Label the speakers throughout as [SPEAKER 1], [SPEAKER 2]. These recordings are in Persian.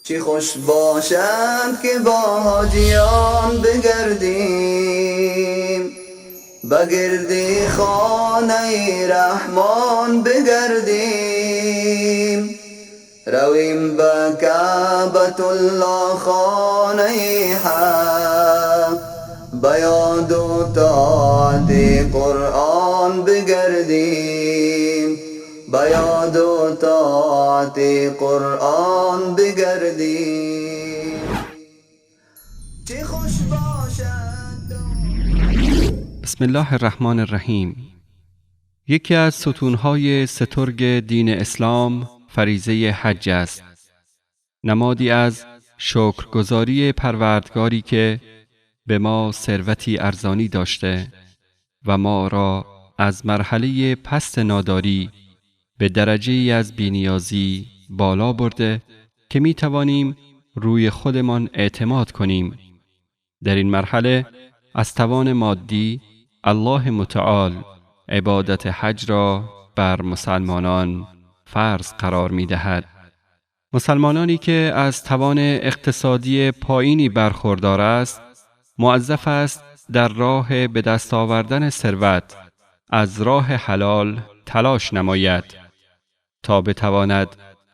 [SPEAKER 1] چی خوش باشد که با حاجیان بگردیم، بگردی خانه رحمان بگردیم. رویم به کعبة الله خانه حق، به یاد و طاعت قرآن بگردیم، به یاد و طاعت قرآن بگردیم. چه خوش باشد.
[SPEAKER 2] بسم الله الرحمن الرحیم. یکی از ستونهای سترگ دین اسلام فریضه حج است، نمادی از شکرگزاری پروردگاری که به ما ثروتی ارزانی داشته و ما را از مرحله پست ناداری به درجه‌ای از بی‌نیازی بالا برده که می توانیم روی خودمان اعتماد کنیم. در این مرحله از توان مادی الله متعال عبادت حج را بر مسلمانان فرض قرار می دهد. مسلمانانی که از توان اقتصادی پایینی برخوردار است، موظف است در راه به دست آوردن ثروت از راه حلال تلاش نماید تا بتواند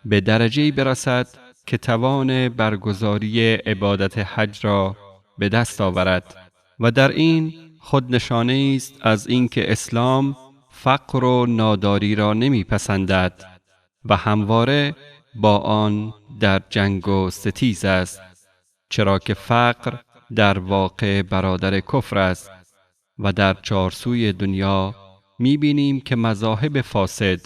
[SPEAKER 2] به درجه‌ای برسد که توان برگزاری عبادت حج را به دست آورد و در این خود نشانه است از اینکه اسلام فقر و ناداری را نمیپسندد و همواره با آن در جنگ و ستیز است، چرا که فقر در واقع برادر کفر است و در چارسوی دنیا می‌بینیم که مذاهب فاسد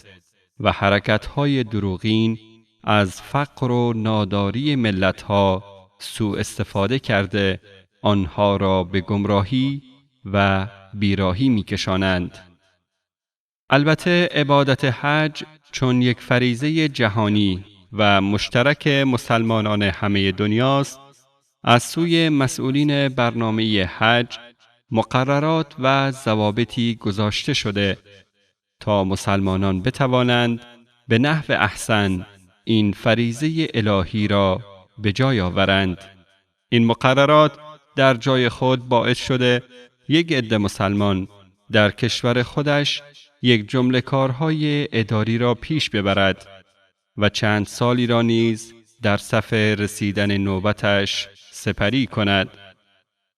[SPEAKER 2] و حرکت‌های دروغین از فقر و ناداری ملت‌ها سوء استفاده کرده آنها را به گمراهی و بیراهی می‌کشانند. البته عبادت حج چون یک فریضه جهانی و مشترک مسلمانان همه دنیاست، از سوی مسئولین برنامه حج مقررات و ضوابطی گذاشته شده تا مسلمانان بتوانند به نحو احسن این فریضه الهی را به جای آورند. این مقررات در جای خود باعث شده یک عده مسلمان در کشور خودش یک جمله کارهای اداری را پیش ببرد و چند سالی را نیز در صف رسیدن نوبتش سپری کند.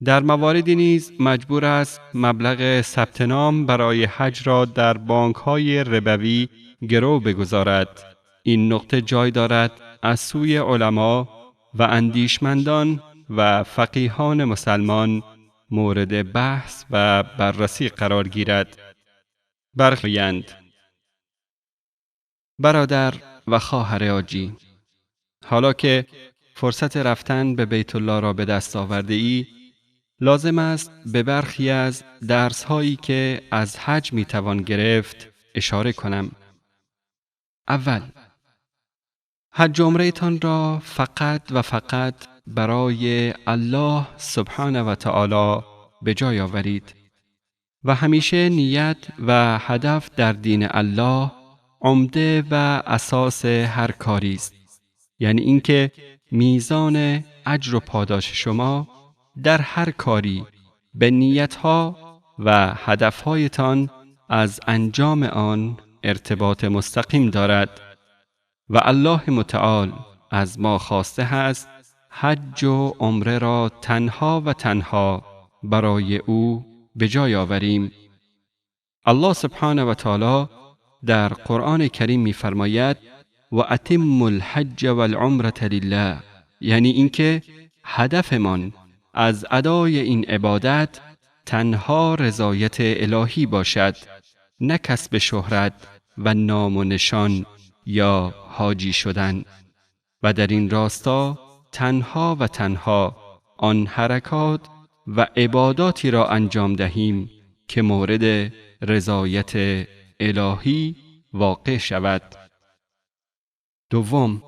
[SPEAKER 2] در مواردی نیز مجبور است مبلغ ثبت نام برای حج را در بانک‌های ربوی گرو بگذارد. این نقطه جای دارد از سوی علما و اندیشمندان و فقیهان مسلمان مورد بحث و بررسی قرار گیرد. برخیند برادر و خواهر حاجی، حالا که فرصت رفتن به بیت الله را به دست آورده ای، لازم است به برخی از درس هایی که از حج می توان گرفت اشاره کنم. اول، حج عمره تان را فقط و فقط برای الله سبحانه و تعالی به جای آورید و همیشه نیت و هدف در دین الله عمده و اساس هر کاری است، یعنی اینکه میزان اجر و پاداش شما در هر کاری به نیتها و هدفهایتان از انجام آن ارتباط مستقیم دارد و الله متعال از ما خواسته است حج و عمره را تنها و تنها برای او به جای آوریم. الله سبحانه و تعالی در قرآن کریم می‌فرماید و اتموا الحج والعمرة لله، یعنی اینکه هدفمان از ادای این عبادت تنها رضایت الهی باشد، نه کسب شهرت و نام و نشان یا حاجی شدن، و در این راستا تنها و تنها آن حرکات و عباداتی را انجام دهیم که مورد رضایت الهی واقع شود. دوم،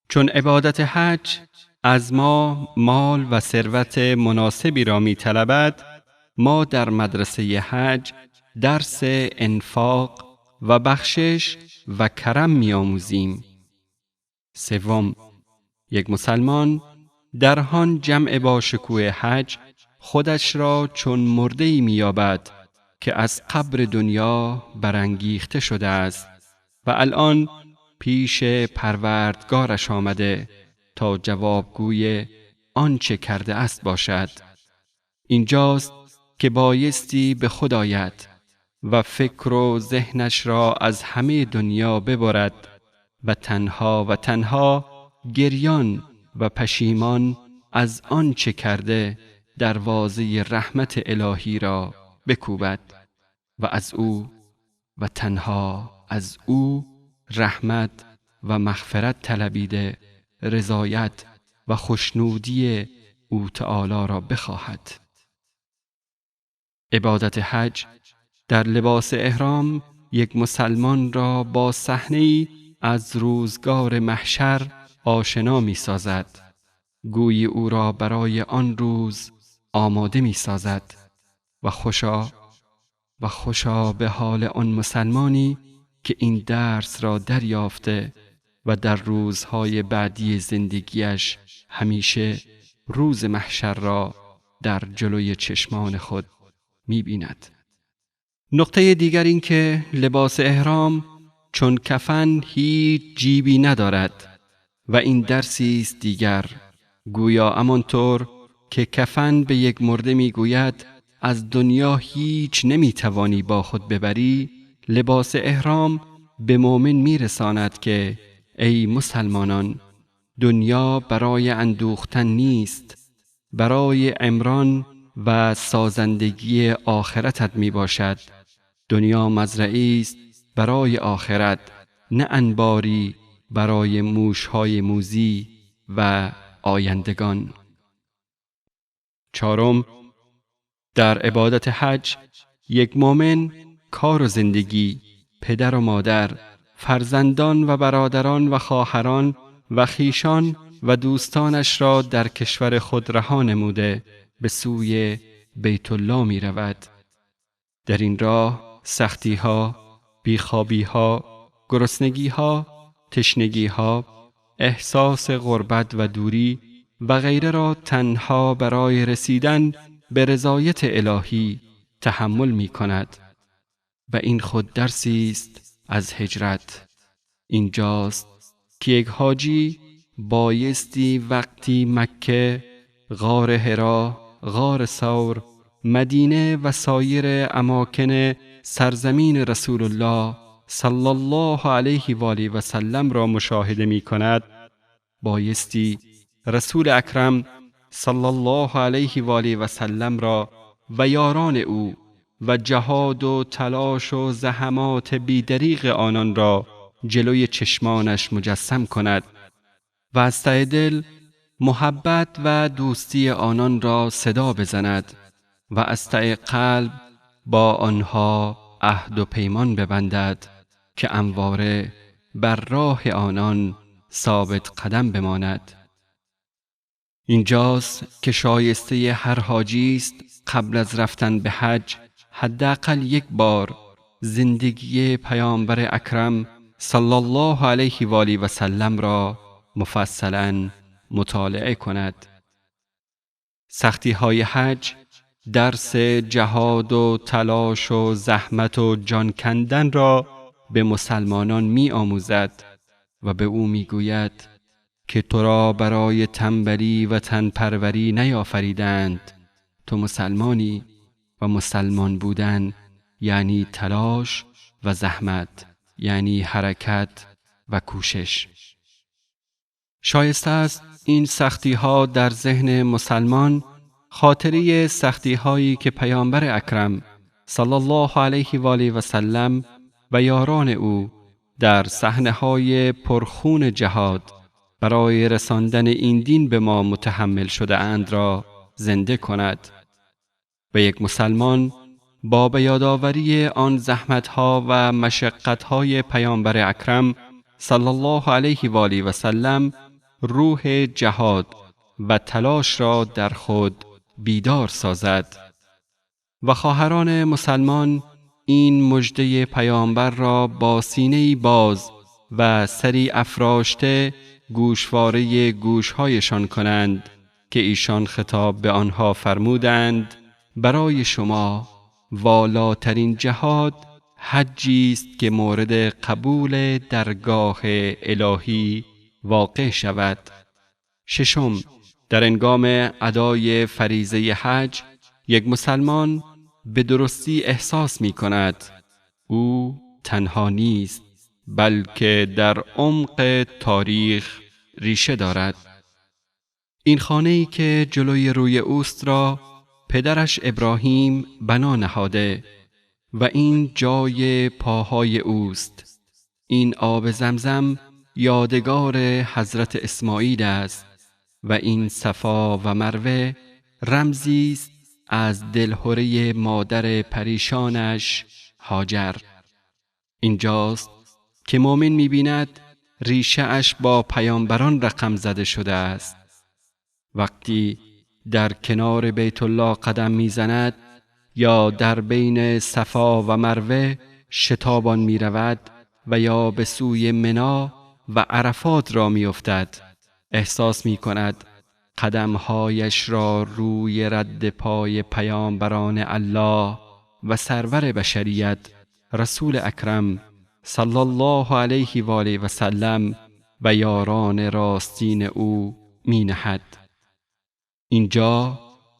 [SPEAKER 2] چون عبادت حج از ما مال و ثروت مناسبی را می طلبد، ما در مدرسه حج درس انفاق و بخشش و کرم می آموزیم. سوم، یک مسلمان در هان جمع با شکوه حج خودش را چون مرده‌ای می‌یابد که از قبر دنیا برانگیخته شده است و الان پیش پروردگارش آمده تا جوابگوی آنچه کرده است باشد. اینجاست که بایستی به خود آید و فکر و ذهنش را از همه دنیا ببرد و تنها گریان و پشیمان از آنچه کرده دروازه رحمت الهی را بکوبد و از او و تنها از او رحمت و مغفرت طلبیده رضایت و خوشنودی او تعالی را بخواهد. عبادت حج در لباس احرام یک مسلمان را با صحنه‌ای از روزگار محشر آشنا می سازد. گویی او را برای آن روز آماده می سازد و خوشا به حال آن مسلمانی که این درس را دریافته و در روزهای بعدی زندگیش همیشه روز محشر را در جلوی چشمان خود می بیند. نقطه دیگر این که لباس احرام چون کفن هیچ جیبی ندارد و این درسی است دیگر. گویا همانطور که کفن به یک مرده می گوید از دنیا هیچ نمی توانی با خود ببری، لباس احرام به مؤمن می رساند که ای مسلمانان، دنیا برای اندوختن نیست، برای عمران و سازندگی آخرتت می باشد. دنیا مزرعی است برای آخرت، نه انباری برای موشهای موذی و آیندگان. چهارم، در عبادت حج یک مؤمن کار و زندگی، پدر و مادر، فرزندان و برادران و خواهران و خویشان و دوستانش را در کشور خود رها نموده به سوی بیت الله می رود. در این راه سختی‌ها، بیخوابی‌ها، گرسنگی‌ها، تشنگی‌ها، احساس غربت و دوری و غیره را تنها برای رسیدن به رضایت الهی تحمل می کند و این خود درسی است از هجرت. اینجاست که یک حاجی بایستی وقتی مکه، غار حرا، غار ثور، مدینه و سایر اماکن سرزمین رسول الله صلی الله علیه و آله و سلم را مشاهده می کند، بایستی رسول اکرم صلی الله علیه و آله و سلم را و یاران او و جهاد و تلاش و زحمات بیدریغ آنان را جلوی چشمانش مجسم کند و از ته دل محبت و دوستی آنان را صدا بزند و از ته قلب با آنها عهد و پیمان ببندد که همواره بر راه آنان ثابت قدم بماند. اینجاست که شایسته هر حاجی است قبل از رفتن به حج حداقل یک بار زندگی پیامبر اکرم صلی الله علیه و آله و سلم را مفصلاً مطالعه کند. سختی‌های حج درس جهاد و تلاش و زحمت و جان کندن را به مسلمانان می آموزد و به او می گوید که تو را برای تنبلی و تنپروری نیافریدند. تو مسلمانی و مسلمان بودن یعنی تلاش و زحمت، یعنی حرکت و کوشش. شایسته است این سختی‌ها در ذهن مسلمان خاطره سختی‌هایی که پیامبر اکرم صلی الله علیه و آله و سلم و یاران او در صحنه‌های پرخون جهاد برای رساندن این دین به ما متحمل شده اند را زنده کند و یک مسلمان با به یادآوری آن زحمت‌ها و مشقت‌های پیامبر اکرم صلی الله علیه و آله و سلم روح جهاد و تلاش را در خود بیدار سازد و خواهران مسلمان این مژده پیامبر را با سینه‌ای باز و سری افراشته گوشواره گوشهایشان کنند که ایشان خطاب به آنها فرمودند برای شما والاترین جهاد حجی است که مورد قبول درگاه الهی واقع شود. ششم، در هنگام ادای فریضه حج یک مسلمان به درستی احساس می کند او تنها نیست، بلکه در عمق تاریخ ریشه دارد. این خانه‌ای که جلوی روی اوست را پدرش ابراهیم بنا نهاده و این جای پاهای اوست. این آب زمزم یادگار حضرت اسماعیل است و این صفا و مروه رمزی است از دلهره مادر پریشانش هاجر. اینجاست که مؤمن می‌بیند ریشه اش با پیامبران رقم زده شده است. وقتی در کنار بیت الله قدم میزند یا در بین صفا و مروه شتابان میرود و یا به سوی منی و عرفات را میافتد، احساس میکند قدمهایش را روی رد پای پیامبران الله و سرور بشریت رسول اکرم صلی الله علیه و آله و سلم و یاران راستین او می نهد. اینجا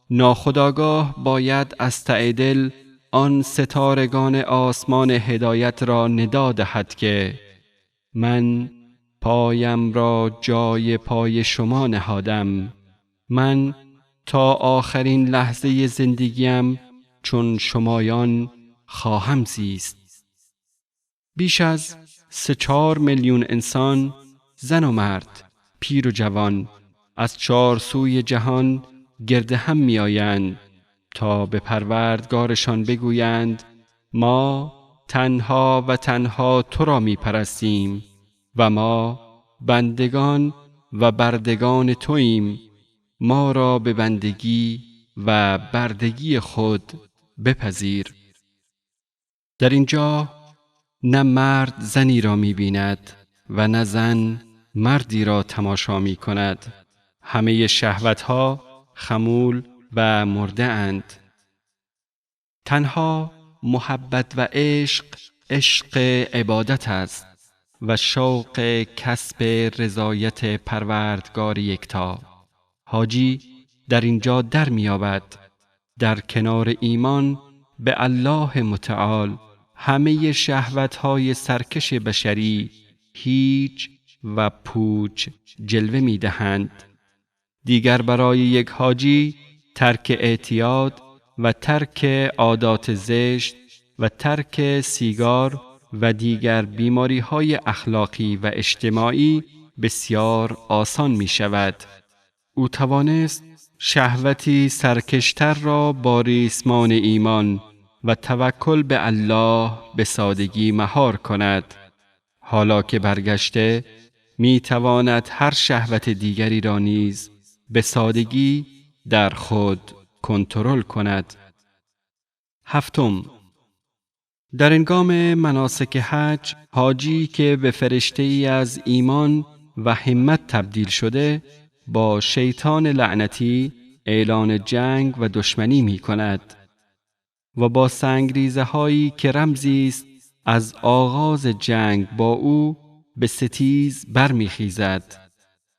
[SPEAKER 2] ناخودآگاه باید از ته دل آن ستارگان آسمان هدایت را ندا دهد که من پایم را جای پای شما نهادم، من تا آخرین لحظه زندگیم چون شمایان خواهم زیست. بیش از 3-4 میلیون انسان، زن و مرد، پیر و جوان از 4 سوی جهان گرد هم می آیند تا به پروردگارشان بگویند ما تنها و تنها تو را می پرستیم و ما بندگان و بردگان توییم، ما را به بندگی و بردگی خود بپذیر. در اینجا نه مرد زنی را می بیند و نه زن مردی را تماشا می کند. همه شهوتها خمول و مرده اند. تنها محبت و عشق عبادت است و شوق کسب رضایت پروردگار یکتا. حاجی در اینجا در می‌یابد در کنار ایمان به الله متعال همه شهوت‌های سرکش بشری هیچ و پوچ جلوه می‌دهند. دیگر برای یک حاجی ترک اعتیاد و ترک عادات زشت و ترک سیگار و دیگر بیماری‌های اخلاقی و اجتماعی بسیار آسان می‌شود. او توانست شهوتی سرکشتر را با ریسمان ایمان و توکل به الله به سادگی مهار کند. حالا که برگشته می تواند هر شهوت دیگری را نیز به سادگی در خود کنترل کند. هفتم، در هنگام مناسک حج حاجی که به فرشته‌ای از ایمان و همت تبدیل شده با شیطان لعنتی اعلان جنگ و دشمنی می کند و با سنگریزه هایی که رمزی است از آغاز جنگ با او به ستیز برمیخیزد.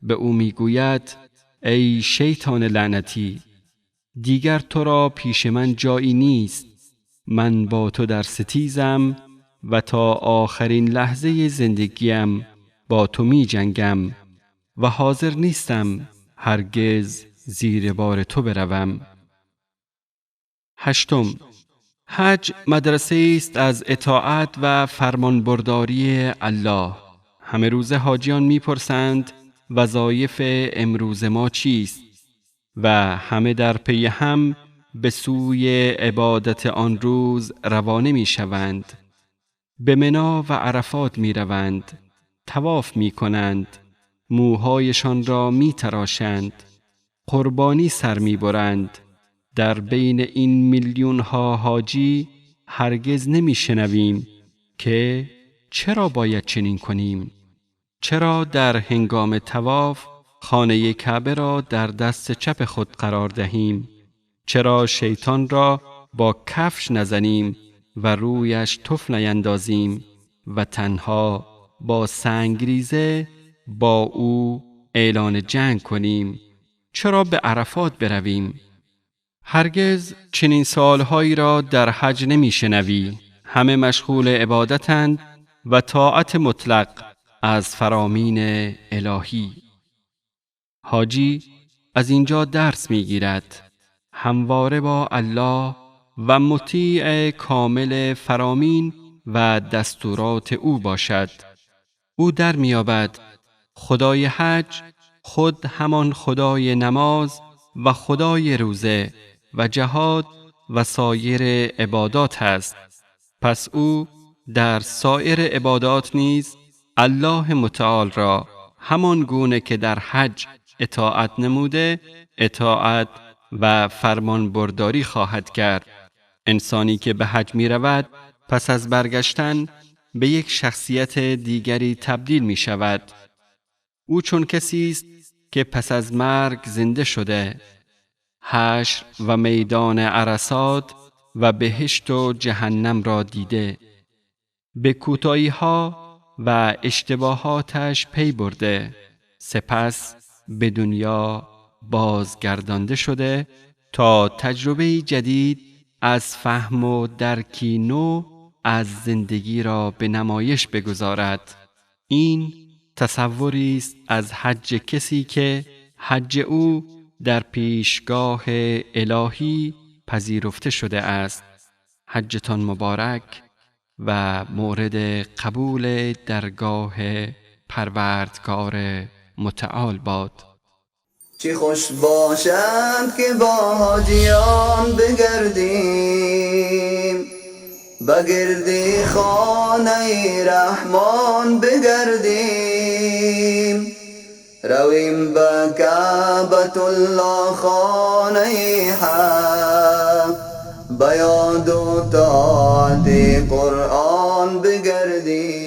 [SPEAKER 2] به او میگوید ای شیطان لعنتی، دیگر تو را پیش من جایی نیست. من با تو در ستیزم و تا آخرین لحظه زندگیم با تو می جنگم و حاضر نیستم هرگز زیر بار تو بروم. هشتم، حج مدرسه است از اطاعت و فرمانبرداری الله. همه روز حاجیان میپرسند وظایف امروز ما چیست و همه در پی هم به سوی عبادت آن روز روانه میشوند. به منی و عرفات میروند، طواف میکنند، موهایشان را میتراشند، قربانی سر میبرند. در بین این میلیون ها حاجی هرگز نمیشنویم که چرا باید چنین کنیم، چرا در هنگام طواف خانه کعبه را در دست چپ خود قرار دهیم؟ چرا شیطان را با کفش نزنیم و رویش تف نیندازیم و تنها با سنگریزه با او اعلان جنگ کنیم؟ چرا به عرفات برویم؟ هرگز چنین سوالهایی را در حج نمی شنوی. همه مشغول عبادتند و طاعت مطلق از فرامین الهی. حاجی از اینجا درس می گیرد همواره با الله و مطیع کامل فرامین و دستورات او باشد. او در می‌یابد خدای حج خود همان خدای نماز و خدای روزه و جهاد و سایر عبادات است. پس او در سایر عبادات نیز الله متعال را همان گونه که در حج اطاعت نموده اطاعت و فرمان برداری خواهد کرد. انسانی که به حج می رود پس از برگشتن به یک شخصیت دیگری تبدیل می شود. او چون کسی است که پس از مرگ زنده شده. حشر و میدان عرصات و بهشت و جهنم را دیده. به کوتاهی‌ها و اشتباهاتش پی برده. سپس به دنیا بازگردانده شده تا تجربه جدید از فهم و درکی نو از زندگی را به نمایش بگذارد. این تصوری است از حج کسی که حج او در پیشگاه الهی پذیرفته شده است. حجتان مبارک و مورد قبول درگاه پروردگار متعال باد.
[SPEAKER 1] چی خوش باشد که با حاجیان بگردیم، بگردی خانه رحمان بگردیم، رویم به کعبة الله خانه حق، به یاد و طاعت قرآن بگردیم.